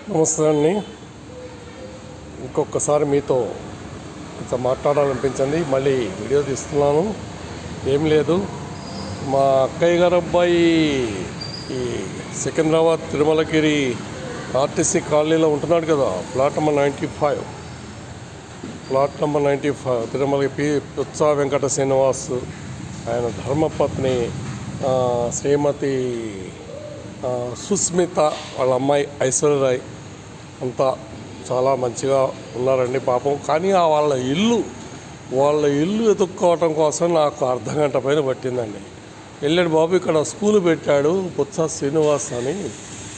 నమస్తే అండి. ఇంకొకసారి మీతో కొంచెం మాట్లాడాలనిపించింది. మళ్ళీ వీడియో తీస్తున్నాను. ఏం లేదు, మా అక్కయ్య గారు అబ్బాయి ఈ సికింద్రాబాద్ తిరుమలగిరి ఆర్టీసీ కాలనీలో ఉంటున్నాడు కదా, ప్లాట్ నెంబర్ 95 తిరుమలకి ఉత్సవ వెంకట శ్రీనివాస్, ఆయన ధర్మపత్ని శ్రీమతి సుస్మిత, వాళ్ళ అమ్మాయి ఐశ్వర్యరాయ్ అంతా చాలా మంచిగా ఉన్నారండి పాపం. కానీ వాళ్ళ ఇల్లు వెతుక్కోవటం కోసం నాకు అర్ధగంట పైన పట్టిందండి. వెళ్ళాడు బాబు, ఇక్కడ స్కూల్ పెట్టాడు పుత్స శ్రీనివాస్ అని,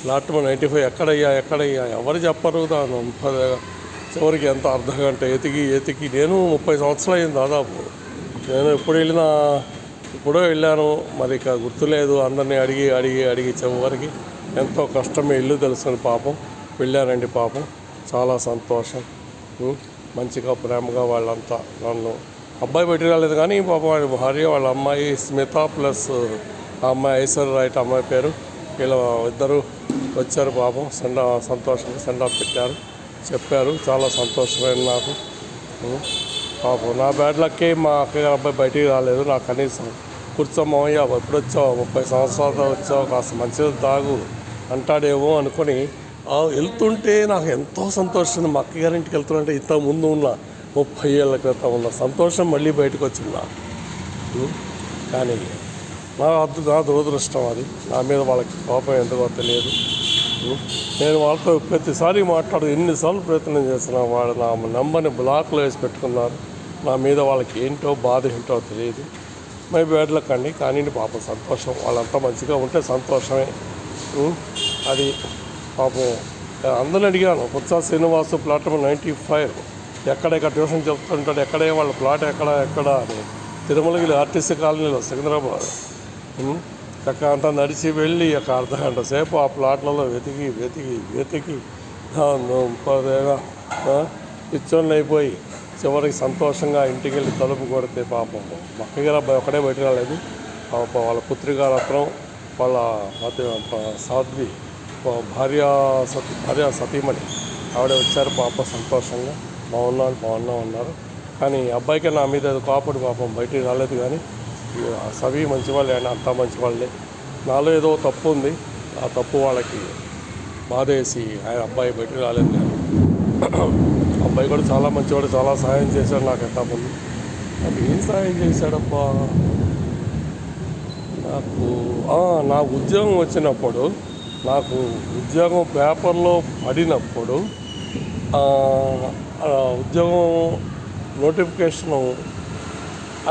ప్లాట్ నెంబర్ 95 ఎక్కడయ్యా ఎవరు చెప్పరు. దాని చివరికి ఎంత అర్ధగంట ఎతికి నేను 30 సంవత్సరాలు అయింది దాదాపు. నేను ఎప్పుడో వెళ్ళాను, మరి ఇక గుర్తులేదు. అందరినీ అడిగి చివరికి ఎంతో కష్టమే ఇల్లు తెలుసుకుని పాపం వెళ్ళానండి. పాపం చాలా సంతోషం. మంచిగా ప్రేమగా వాళ్ళంతా నన్ను అబ్బాయి పెట్టి రాలేదు, కానీ పాపం వాళ్ళ భార్య, వాళ్ళ అమ్మాయి స్మిత ప్లస్ ఆ అమ్మాయి ఐశ్వర్యరాయ్ అమ్మాయి పేరు, వీళ్ళ ఇద్దరు వచ్చారు. పాపం సంతోషంగా సెండ్ ఆఫ్ పెట్టారు, చెప్పారు. చాలా సంతోషమైన నాకు. పాపం నా బ్యాడ్ లక్కే మా అక్కగారు అబ్బాయి బయటికి రాలేదు. నాకు కనీసం కూర్చోమయ్యా, ఎప్పుడు వచ్చావు, 30 సంవత్సరాలతో వచ్చావు, కాస్త మంచిగా తాగు అంటాడేమో అనుకొని వెళ్తుంటే నాకు ఎంతో సంతోషం. మా అక్కగారింటికి వెళ్తుంటే ఇంత ముందు ఉన్న 30 ఏళ్ళ క్రితం ఉన్న సంతోషం మళ్ళీ బయటకు వచ్చింది. కానీ నా దురదృష్టం అది. నా మీద వాళ్ళకి కోపం ఎందుకో తెలియదు. నేను వాళ్ళతో ప్రతిసారి ఎన్నిసార్లు ప్రయత్నం చేస్తున్నా, వాళ్ళు నా నెంబర్ని బ్లాక్లో వేసి పెట్టుకున్నారు. నా మీద వాళ్ళకి ఏంటో బాధ ఏంటో తెలియదు. మై బ్యాడ్ లక్ అండి. కానీ పాపం సంతోషం, వాళ్ళంతా మంచిగా ఉంటే సంతోషమే. అది పాపం అందరిని అడిగాను, పుత్స శ్రీనివాసు ప్లాట్ నెంబర్ 95 ఎక్కడ ట్యూషన్ చెప్తుంటాడు, ఎక్కడే వాళ్ళ ప్లాట్ ఎక్కడ అని. తిరుమలగిరి ఆర్టీసీ కాలనీలో సికింద్రాబాద్. అంతా నడిచి వెళ్ళి ఒక అర్ధగంట సేపు ఆ ప్లాట్లలో వెతికి పిచ్చోళ్ళు అయిపోయి చివరికి సంతోషంగా ఇంటికి వెళ్ళి తలుపు కొడితే పాపం మా అక్కగారు అబ్బాయి ఒకడే బయట రాలేదు. వాళ్ళ పుత్రికారత్నం, వాళ్ళ సాధ్వి భార్య సతీమణి ఆవిడ వచ్చారు. పాప సంతోషంగా బాగున్నాం అన్నారు. కానీ అబ్బాయికి నా మీద కోపడి పాపం బయటికి రాలేదు. కానీ సవి మంచివాళ్ళే అండి, అంతా మంచివాళ్ళే. నాలో ఏదో తప్పు ఉంది, ఆ తప్పు వాళ్ళకి బాధేసి ఆయన అబ్బాయి బయటికి రాలేదు. కానీ అబ్బాయి కూడా చాలా మంచివాడు, చాలా సహాయం చేశాడు నాకు. ఎంతమంది నాకు ఏం సహాయం చేశాడబ్బా, నా ఉద్యోగం వచ్చినప్పుడు, నాకు ఉద్యోగం పేపర్లో పడినప్పుడు ఉద్యోగం నోటిఫికేషను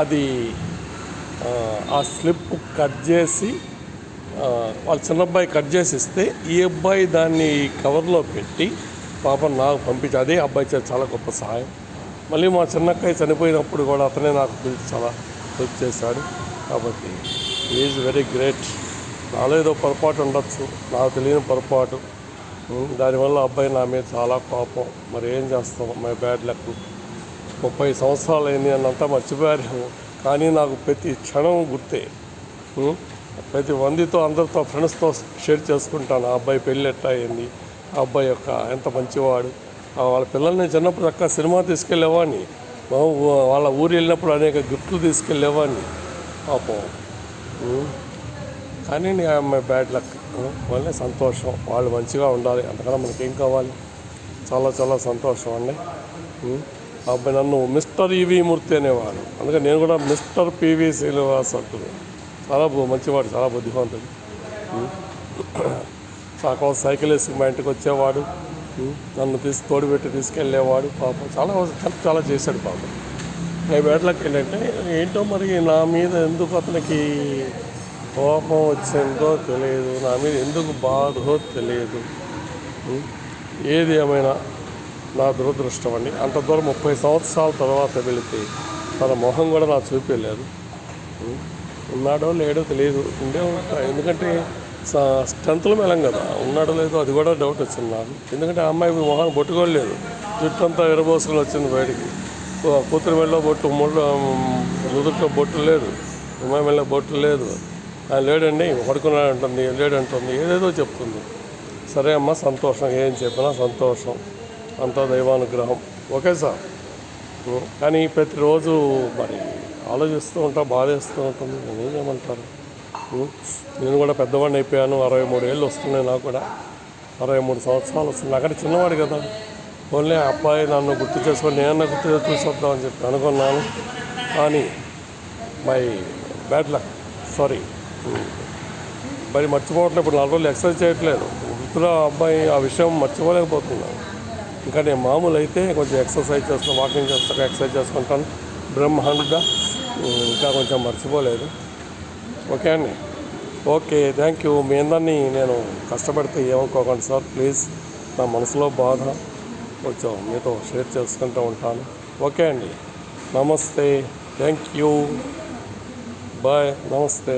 అది ఆ స్లిప్ కట్ చేసి వాళ్ళ చిన్నబ్బాయి కట్ చేసి ఇస్తే, ఈ అబ్బాయి దాన్ని కవర్లో పెట్టి పాపం నాకు పంపించి, అదే అబ్బాయి చాలా గొప్ప సహాయం. మళ్ళీ మా చిన్నక్కయ్య చనిపోయినప్పుడు కూడా అతనే నాకు పిలిచి చాలా హెల్ప్ చేశాడు. కాబట్టి ఈజ్ వెరీ గ్రేట్. నాలో ఏదో పొరపాటు ఉండొచ్చు, నాకు తెలియని పొరపాటు. దానివల్ల అబ్బాయి నా మీద చాలా కోపం. మరి ఏం చేస్తాం, మై బ్యాడ్ లక్. 30 సంవత్సరాలు అయింది, అన్నంతా మర్చిపోయారు. కానీ నాకు ప్రతి క్షణం గుర్తే. ప్రతి మందితో, అందరితో, ఫ్రెండ్స్తో షేర్ చేసుకుంటాను. ఆ అబ్బాయి పెళ్ళి ఎట్లా అయింది, ఆ అబ్బాయి ఎంత మంచివాడు. వాళ్ళ పిల్లల్ని చిన్నప్పుడు చక్కగా సినిమా తీసుకెళ్ళేవాడిని, వాళ్ళ ఊరు వెళ్ళినప్పుడు అనేక గిఫ్ట్లు తీసుకెళ్ళేవాడిని పాపం. కానీ మై బ్యాడ్ లక్. వాళ్ళే సంతోషం, వాళ్ళు మంచిగా ఉండాలి, అంతకన్నా మనకేం కావాలి. చాలా చాలా సంతోషం అండి. ఆ అబ్బాయి నన్ను మిస్టర్ ఈవీ మూర్తి అనేవాడు, అందుకని నేను కూడా మిస్టర్ పివి శ్రీనివాస్ అంటున్నాను. చాలా మంచివాడు, చాలా బుద్ధిమంతుడు. సాకం సైకిల్ వేసి మా ఇంటికి వచ్చేవాడు, నన్ను తోడుపెట్టి తీసుకెళ్ళేవాడు. పాపం చాలా చేశాడు పాపం. నేను వేటలోకి ఏంటంటే ఏంటో మరి నా మీద ఎందుకు అతనికి కోపం వచ్చిందో తెలియదు, నా మీద ఎందుకు బాధో తెలియదు. ఏది ఏమైనా నా దురదృష్టం అండి. అంత దూరం 30 సంవత్సరాల తర్వాత వెళితే తన మొహం కూడా నాకు చూపించలేదు. ఉన్నాడో లేడో తెలియదు, ఉండే ఉంటాయి. ఎందుకంటే స్ట్రెంత్లో మేళం కదా, ఉన్నాడో లేదో అది కూడా డౌట్ వచ్చింది నాకు. ఎందుకంటే ఆ అమ్మాయి మొహాన్ని బొట్టుకోలేదు, జుట్టు అంతా ఎరబోసుకొని వచ్చింది బయటికి. కూతురు మెళ్ళలో బొట్టు, నుదుట్లో బొట్టు లేదు, అమ్మాయి మెళ్ళలో బొట్టు లేదు. లేడండి పడుకున్నాడు అంటుంది, లేడంటుంది, ఏదేదో చెప్తుంది. సరే అమ్మ, సంతోషం. ఏం చెప్పినా సంతోషం, అంతా దైవానుగ్రహం. Okay sir. కానీ ప్రతిరోజు మరి ఆలోచిస్తూ ఉంటా, బాధేస్తూ ఉంటుంది. నేను ఏం చేయమంటారు? నేను కూడా పెద్దవాడిని అయిపోయాను. 63 ఏళ్ళు వస్తున్నాయి నాకు కూడా. 63 సంవత్సరాలు వస్తుంది. నాకంటే చిన్నవాడు కదా. ఓన్లీ అబ్బాయి నన్ను గుర్తు చేసుకొని నేనన్నా గుర్తు చూసొద్దామని చెప్పి అనుకున్నాను. కానీ మై బ్యాడ్ లక్, సారీ. మరి మర్చిపోవట్లేదు. ఇప్పుడు 4 రోజులు ఎక్సర్సైజ్ చేయట్లేదు. వృత్తిలో అబ్బాయి ఆ విషయం మర్చిపోలేకపోతున్నాను. ఇంకా నేను మామూలు అయితే కొంచెం ఎక్సర్సైజ్ చేస్తాను, వాకింగ్ చేస్తాను, ఎక్సర్సైజ్ చేసుకుంటాను బ్రహ్మాండంగా. ఇంకా కొంచెం మర్చిపోలేదు. ఓకే అండి. Okay, thank you. మీ అందరినీ నేను కష్టపడితే ఏమనుకోకండి సార్, ప్లీజ్. నా మనసులో బాధ కొంచెం మీతో షేర్ చేసుకుంటూ ఉంటాను. ఓకే అండి. నమస్తే, థ్యాంక్ యూ, బాయ్, నమస్తే.